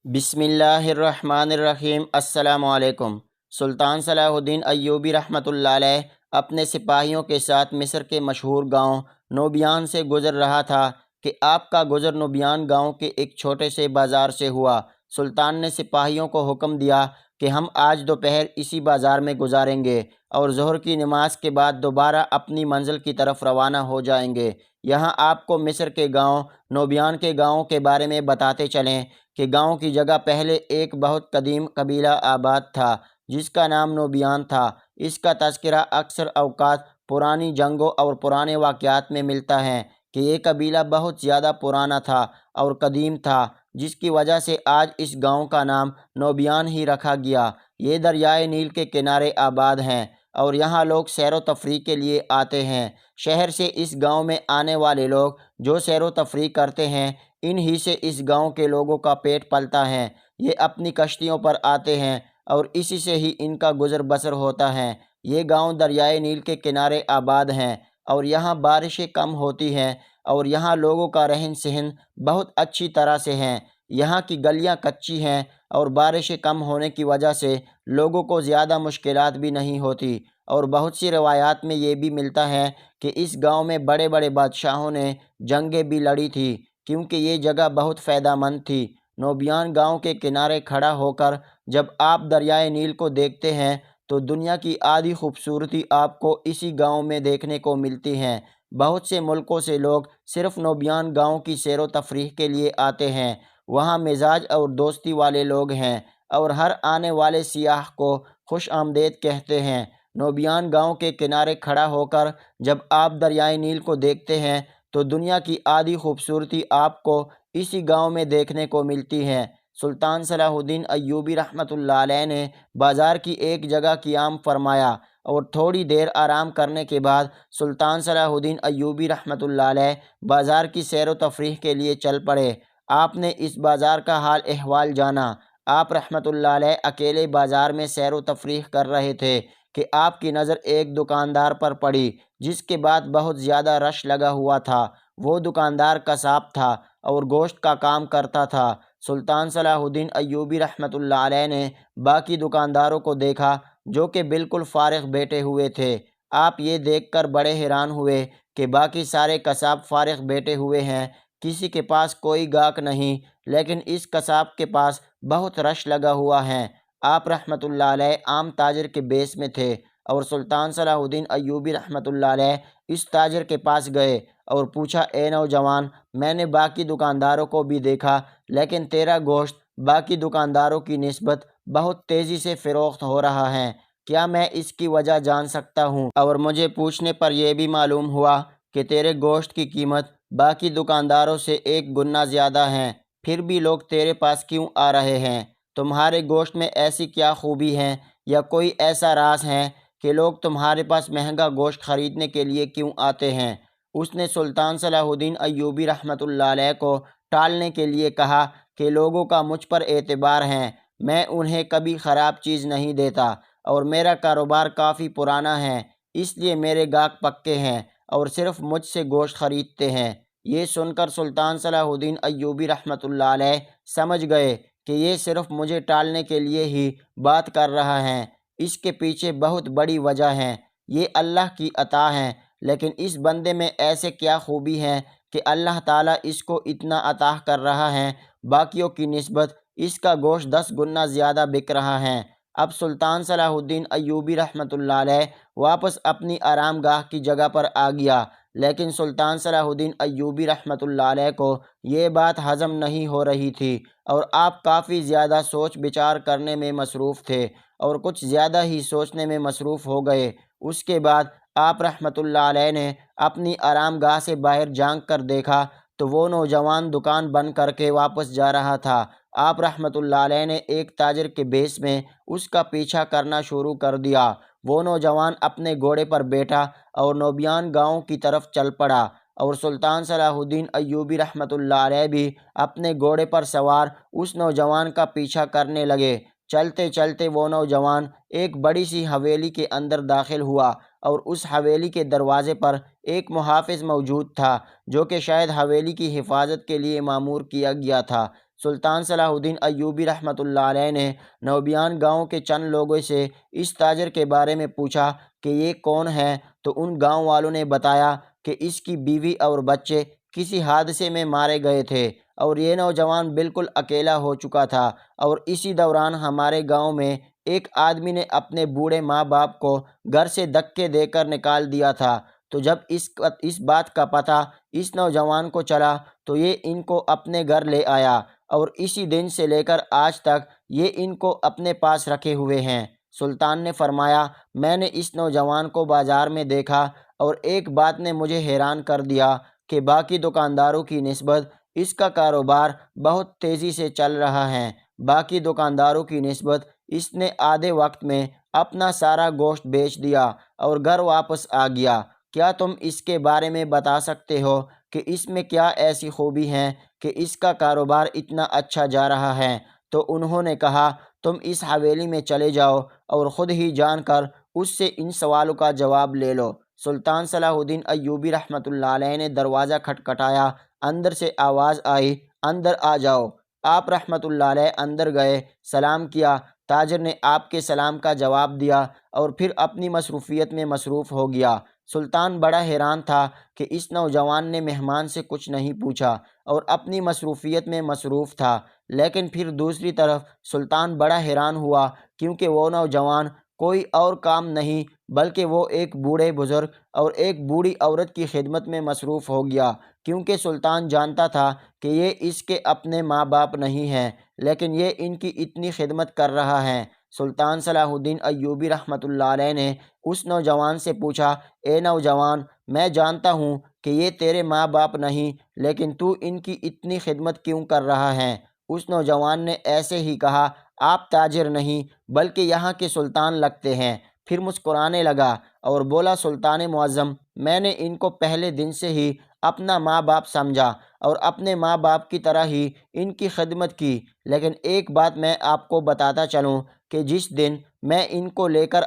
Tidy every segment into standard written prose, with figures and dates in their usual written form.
بسم اللہ الرحمن الرحیم۔ السلام علیکم۔ سلطان صلاح الدین ایوبی رحمۃ اللہ علیہ اپنے سپاہیوں کے ساتھ مصر کے مشہور گاؤں نوبیان سے گزر رہا تھا کہ آپ کا گزر نوبیان گاؤں کے ایک چھوٹے سے بازار سے ہوا۔ سلطان نے سپاہیوں کو حکم دیا کہ ہم آج دوپہر اسی بازار میں گزاریں گے اور ظہر کی نماز کے بعد دوبارہ اپنی منزل کی طرف روانہ ہو جائیں گے۔ یہاں آپ کو مصر کے گاؤں نوبیان کے گاؤں کے بارے میں بتاتے چلیں کہ گاؤں کی جگہ پہلے ایک بہت قدیم قبیلہ آباد تھا جس کا نام نوبیان تھا۔ اس کا تذکرہ اکثر اوقات پرانی جنگوں اور پرانے واقعات میں ملتا ہے کہ یہ قبیلہ بہت زیادہ پرانا تھا اور قدیم تھا، جس کی وجہ سے آج اس گاؤں کا نام نوبیان ہی رکھا گیا۔ یہ دریائے نیل کے کنارے آباد ہیں اور یہاں لوگ سیر و تفریح کے لیے آتے ہیں۔ شہر سے اس گاؤں میں آنے والے لوگ جو سیر و تفریح کرتے ہیں، ان ہی سے اس گاؤں کے لوگوں کا پیٹ پلتا ہے۔ یہ اپنی کشتیوں پر آتے ہیں اور اسی سے ہی ان کا گزر بسر ہوتا ہے۔ یہ گاؤں دریائے نیل کے کنارے آباد ہیں اور یہاں بارشیں کم ہوتی ہیں اور یہاں لوگوں کا رہن سہن بہت اچھی طرح سے ہے۔ یہاں کی گلیاں کچی ہیں اور بارشیں کم ہونے کی وجہ سے لوگوں کو زیادہ مشکلات بھی نہیں ہوتی، اور بہت سی روایات میں یہ بھی ملتا ہے کہ اس گاؤں میں بڑے بڑے بادشاہوں نے جنگیں بھی لڑی تھی کیونکہ یہ جگہ بہت فائدہ مند تھی۔ نوبیان گاؤں کے کنارے کھڑا ہو کر جب آپ دریائے نیل کو دیکھتے ہیں تو دنیا کی آدھی خوبصورتی آپ کو اسی گاؤں میں دیکھنے کو ملتی ہے۔ بہت سے ملکوں سے لوگ صرف نوبیان گاؤں کی سیر و تفریح کے لیے آتے ہیں۔ وہاں مزاج اور دوستی والے لوگ ہیں اور ہر آنے والے سیاح کو خوش آمدید کہتے ہیں۔ نوبیان گاؤں کے کنارے کھڑا ہو کر جب آپ دریائے نیل کو دیکھتے ہیں تو دنیا کی آدھی خوبصورتی آپ کو اسی گاؤں میں دیکھنے کو ملتی ہے۔ سلطان صلاح الدین ایوبی رحمۃ اللہ علیہ نے بازار کی ایک جگہ قیام فرمایا اور تھوڑی دیر آرام کرنے کے بعد سلطان صلاح الدین ایوبی رحمۃ اللہ علیہ بازار کی سیر و تفریح کے لیے چل پڑے۔ آپ نے اس بازار کا حال احوال جانا۔ آپ رحمۃ اللہ علیہ اکیلے بازار میں سیر و تفریح کر رہے تھے کہ آپ کی نظر ایک دکاندار پر پڑی جس کے بعد بہت زیادہ رش لگا ہوا تھا۔ وہ دکاندار قصاب تھا اور گوشت کا کام کرتا تھا۔ سلطان صلاح الدین ایوبی رحمۃ اللہ علیہ نے باقی دکانداروں کو دیکھا جو کہ بالکل فارغ بیٹھے ہوئے تھے۔ آپ یہ دیکھ کر بڑے حیران ہوئے کہ باقی سارے قصاب فارغ بیٹھے ہوئے ہیں، کسی کے پاس کوئی گاہک نہیں، لیکن اس قصاب کے پاس بہت رش لگا ہوا ہے۔ آپ رحمۃ اللہ علیہ عام تاجر کے بیس میں تھے اور سلطان صلاح الدین ایوبی رحمۃ اللہ علیہ اس تاجر کے پاس گئے اور پوچھا، اے نوجوان، میں نے باقی دکانداروں کو بھی دیکھا لیکن تیرا گوشت باقی دکانداروں کی نسبت بہت تیزی سے فروخت ہو رہا ہے، کیا میں اس کی وجہ جان سکتا ہوں؟ اور مجھے پوچھنے پر یہ بھی معلوم ہوا کہ تیرے گوشت کی قیمت باقی دکانداروں سے 1 گنا زیادہ ہے، پھر بھی لوگ تیرے پاس کیوں آ رہے ہیں؟ تمہارے گوشت میں ایسی کیا خوبی ہے یا کوئی ایسا راز ہے کہ لوگ تمہارے پاس مہنگا گوشت خریدنے کے لیے کیوں آتے ہیں؟ اس نے سلطان صلاح الدین ایوبی رحمۃ اللہ علیہ کو ٹالنے کے لیے کہا کہ لوگوں کا مجھ پر اعتبار ہے، میں انہیں کبھی خراب چیز نہیں دیتا اور میرا کاروبار کافی پرانا ہے، اس لیے میرے گاہک پکے ہیں اور صرف مجھ سے گوشت خریدتے ہیں۔ یہ سن کر سلطان صلاح الدین ایوبی رحمۃ اللہ علیہ سمجھ گئے کہ یہ صرف مجھے ٹالنے کے لیے ہی بات کر رہا ہے، اس کے پیچھے بہت بڑی وجہ ہے، یہ اللہ کی عطا ہے۔ لیکن اس بندے میں ایسے کیا خوبی ہے کہ اللہ تعالیٰ اس کو اتنا عطا کر رہا ہے، باقیوں کی نسبت اس کا گوشت 10 گنا زیادہ بک رہا ہے۔ اب سلطان صلاح الدین ایوبی رحمۃ اللہ علیہ واپس اپنی آرام گاہ کی جگہ پر آ گیا، لیکن سلطان صلاح الدین ایوبی رحمۃ اللہ علیہ کو یہ بات ہضم نہیں ہو رہی تھی اور آپ کافی زیادہ سوچ بچار کرنے میں مصروف تھے اور کچھ زیادہ ہی سوچنے میں مصروف ہو گئے۔ اس کے بعد آپ رحمۃ اللہ علیہ نے اپنی آرام گاہ سے باہر جھانک کر دیکھا تو وہ نوجوان دکان بند کر کے واپس جا رہا تھا۔ آپ رحمۃ اللہ علیہ نے ایک تاجر کے بیس میں اس کا پیچھا کرنا شروع کر دیا۔ وہ نوجوان اپنے گھوڑے پر بیٹھا اور نوبیان گاؤں کی طرف چل پڑا اور سلطان صلاح الدین ایوبی رحمۃ اللہ علیہ بھی اپنے گھوڑے پر سوار اس نوجوان کا پیچھا کرنے لگے۔ چلتے چلتے وہ نوجوان ایک بڑی سی حویلی کے اندر داخل ہوا اور اس حویلی کے دروازے پر ایک محافظ موجود تھا جو کہ شاید حویلی کی حفاظت کے لیے مامور کیا گیا تھا۔ سلطان صلاح الدین ایوبی رحمۃ اللہ علیہ نے نوبیان گاؤں کے چند لوگوں سے اس تاجر کے بارے میں پوچھا کہ یہ کون ہے، تو ان گاؤں والوں نے بتایا کہ اس کی بیوی اور بچے کسی حادثے میں مارے گئے تھے اور یہ نوجوان بالکل اکیلا ہو چکا تھا، اور اسی دوران ہمارے گاؤں میں ایک آدمی نے اپنے بوڑھے ماں باپ کو گھر سے دھکے دے کر نکال دیا تھا۔ تو جب اس بات کا پتہ اس نوجوان کو چلا تو یہ ان کو اپنے گھر لے آیا، اور اسی دن سے لے کر آج تک یہ ان کو اپنے پاس رکھے ہوئے ہیں۔ سلطان نے فرمایا، میں نے اس نوجوان کو بازار میں دیکھا اور ایک بات نے مجھے حیران کر دیا کہ باقی دکانداروں کی نسبت اس کا کاروبار بہت تیزی سے چل رہا ہے۔ باقی دکانداروں کی نسبت اس نے آدھے وقت میں اپنا سارا گوشت بیچ دیا اور گھر واپس آ گیا۔ کیا تم اس کے بارے میں بتا سکتے ہو کہ اس میں کیا ایسی خوبی ہے کہ اس کا کاروبار اتنا اچھا جا رہا ہے؟ تو انہوں نے کہا، تم اس حویلی میں چلے جاؤ اور خود ہی جان کر اس سے ان سوالوں کا جواب لے لو۔ سلطان صلاح الدین ایوبی رحمۃ اللہ علیہ نے دروازہ کھٹکھٹایا، اندر سے آواز آئی، اندر آ جاؤ۔ آپ رحمۃ اللہ علیہ اندر گئے، سلام کیا۔ تاجر نے آپ کے سلام کا جواب دیا اور پھر اپنی مصروفیت میں مصروف ہو گیا۔ سلطان بڑا حیران تھا کہ اس نوجوان نے مہمان سے کچھ نہیں پوچھا اور اپنی مصروفیت میں مصروف تھا، لیکن پھر دوسری طرف سلطان بڑا حیران ہوا کیونکہ وہ نوجوان کوئی اور کام نہیں بلکہ وہ ایک بوڑھے بزرگ اور ایک بوڑھی عورت کی خدمت میں مصروف ہو گیا، کیونکہ سلطان جانتا تھا کہ یہ اس کے اپنے ماں باپ نہیں ہیں، لیکن یہ ان کی اتنی خدمت کر رہا ہے۔ سلطان صلاح الدین ایوبی رحمۃ اللہ علیہ نے اس نوجوان سے پوچھا، اے نوجوان، میں جانتا ہوں کہ یہ تیرے ماں باپ نہیں، لیکن تو ان کی اتنی خدمت کیوں کر رہا ہے؟ اس نوجوان نے ایسے ہی کہا، آپ تاجر نہیں بلکہ یہاں کے سلطان لگتے ہیں۔ پھر مسکرانے لگا اور بولا، سلطان معظم، میں نے ان کو پہلے دن سے ہی اپنا ماں باپ سمجھا اور اپنے ماں باپ کی طرح ہی ان کی خدمت کی، لیکن ایک بات میں آپ کو بتاتا چلوں کہ جس دن میں ان کو لے کر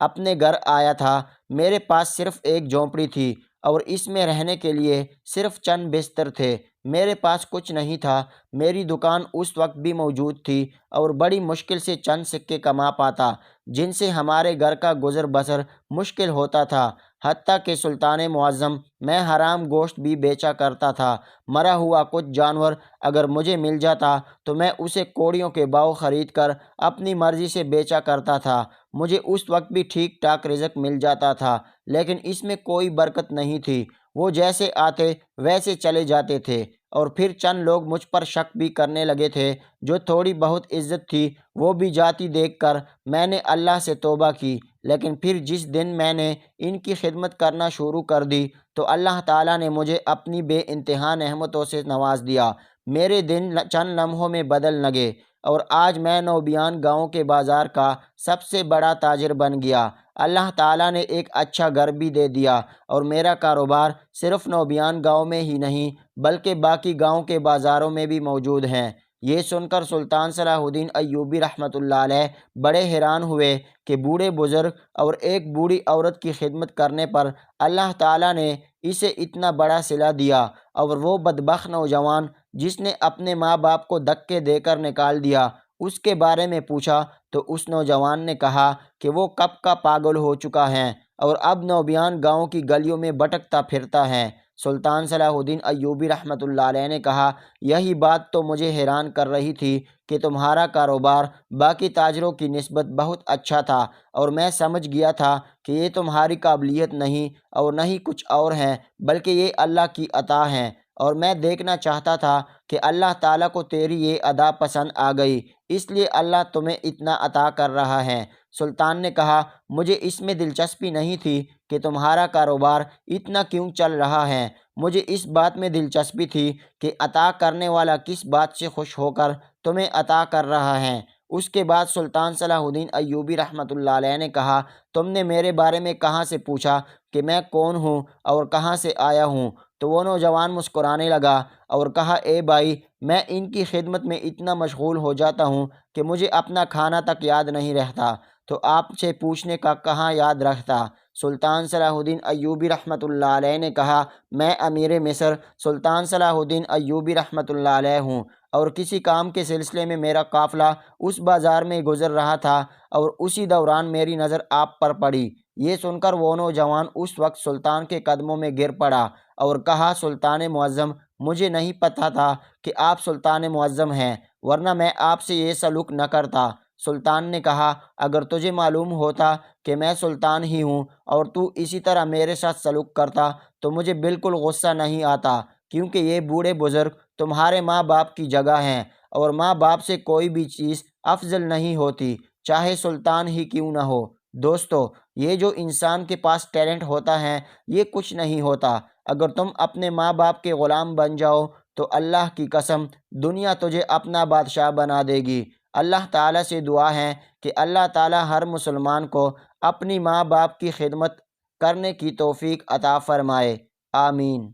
اپنے گھر آیا تھا، میرے پاس صرف ایک جھونپڑی تھی اور اس میں رہنے کے لیے صرف چند بستر تھے۔ میرے پاس کچھ نہیں تھا۔ میری دکان اس وقت بھی موجود تھی اور بڑی مشکل سے چند سکے کما پاتا جن سے ہمارے گھر کا گزر بسر مشکل ہوتا تھا، حتیٰ کہ سلطان معظم میں حرام گوشت بھی بیچا کرتا تھا۔ مرا ہوا کچھ جانور اگر مجھے مل جاتا تو میں اسے کوڑیوں کے بھاؤ خرید کر اپنی مرضی سے بیچا کرتا تھا۔ مجھے اس وقت بھی ٹھیک ٹھاک رزق مل جاتا تھا، لیکن اس میں کوئی برکت نہیں تھی۔ وہ جیسے آتے ویسے چلے جاتے تھے، اور پھر چند لوگ مجھ پر شک بھی کرنے لگے تھے۔ جو تھوڑی بہت عزت تھی وہ بھی جاتی دیکھ کر میں نے اللہ سے توبہ کی، لیکن پھر جس دن میں نے ان کی خدمت کرنا شروع کر دی تو اللہ تعالیٰ نے مجھے اپنی بے انتہا نعمتوں سے نواز دیا۔ میرے دن چند لمحوں میں بدل لگے اور آج میں نوبیان گاؤں کے بازار کا سب سے بڑا تاجر بن گیا۔ اللہ تعالیٰ نے ایک اچھا گھر بھی دے دیا اور میرا کاروبار صرف نوبیان گاؤں میں ہی نہیں بلکہ باقی گاؤں کے بازاروں میں بھی موجود ہیں۔ یہ سن کر سلطان صلاح الدین ایوبی رحمۃ اللہ علیہ بڑے حیران ہوئے کہ بوڑھے بزرگ اور ایک بوڑھی عورت کی خدمت کرنے پر اللہ تعالیٰ نے اسے اتنا بڑا صلہ دیا، اور وہ بدبخت نوجوان جس نے اپنے ماں باپ کو دھکے دے کر نکال دیا، اس کے بارے میں پوچھا تو اس نوجوان نے کہا کہ وہ کب کا پاگل ہو چکا ہے اور اب نوبیان گاؤں کی گلیوں میں بھٹکتا پھرتا ہے۔ سلطان صلاح الدین ایوبی رحمۃ اللہ علیہ نے کہا، یہی بات تو مجھے حیران کر رہی تھی کہ تمہارا کاروبار باقی تاجروں کی نسبت بہت اچھا تھا، اور میں سمجھ گیا تھا کہ یہ تمہاری قابلیت نہیں اور نہ ہی کچھ اور ہے بلکہ یہ اللہ کی عطا ہے، اور میں دیکھنا چاہتا تھا کہ اللہ تعالیٰ کو تیری یہ ادا پسند آ گئی، اس لیے اللہ تمہیں اتنا عطا کر رہا ہے۔ سلطان نے کہا، مجھے اس میں دلچسپی نہیں تھی کہ تمہارا کاروبار اتنا کیوں چل رہا ہے، مجھے اس بات میں دلچسپی تھی کہ عطا کرنے والا کس بات سے خوش ہو کر تمہیں عطا کر رہا ہے۔ اس کے بعد سلطان صلاح الدین ایوبی رحمۃ اللہ علیہ نے کہا، تم نے میرے بارے میں کہاں سے پوچھا کہ میں کون ہوں اور کہاں سے آیا ہوں؟ تو وہ نوجوان مسکرانے لگا اور کہا، اے بھائی، میں ان کی خدمت میں اتنا مشغول ہو جاتا ہوں کہ مجھے اپنا کھانا تک یاد نہیں رہتا، تو آپ سے پوچھنے کا کہاں یاد رہتا۔ سلطان صلاح الدین ایوبی رحمۃ اللہ علیہ نے کہا، میں امیر مصر سلطان صلاح الدین ایوبی رحمۃ اللہ علیہ ہوں، اور کسی کام کے سلسلے میں میرا قافلہ اس بازار میں گزر رہا تھا اور اسی دوران میری نظر آپ پر پڑی۔ یہ سن کر وہ نوجوان اس وقت سلطان کے قدموں میں گر پڑا اور کہا، سلطان معظم، مجھے نہیں پتہ تھا کہ آپ سلطان معظم ہیں، ورنہ میں آپ سے یہ سلوک نہ کرتا۔ سلطان نے کہا، اگر تجھے معلوم ہوتا کہ میں سلطان ہی ہوں اور تو اسی طرح میرے ساتھ سلوک کرتا تو مجھے بالکل غصہ نہیں آتا، کیونکہ یہ بوڑھے بزرگ تمہارے ماں باپ کی جگہ ہیں، اور ماں باپ سے کوئی بھی چیز افضل نہیں ہوتی، چاہے سلطان ہی کیوں نہ ہو۔ دوستو، یہ جو انسان کے پاس ٹیلنٹ ہوتا ہے یہ کچھ نہیں ہوتا۔ اگر تم اپنے ماں باپ کے غلام بن جاؤ تو اللہ کی قسم دنیا تجھے اپنا بادشاہ بنا دے گی۔ اللہ تعالیٰ سے دعا ہے کہ اللہ تعالیٰ ہر مسلمان کو اپنی ماں باپ کی خدمت کرنے کی توفیق عطا فرمائے۔ آمین۔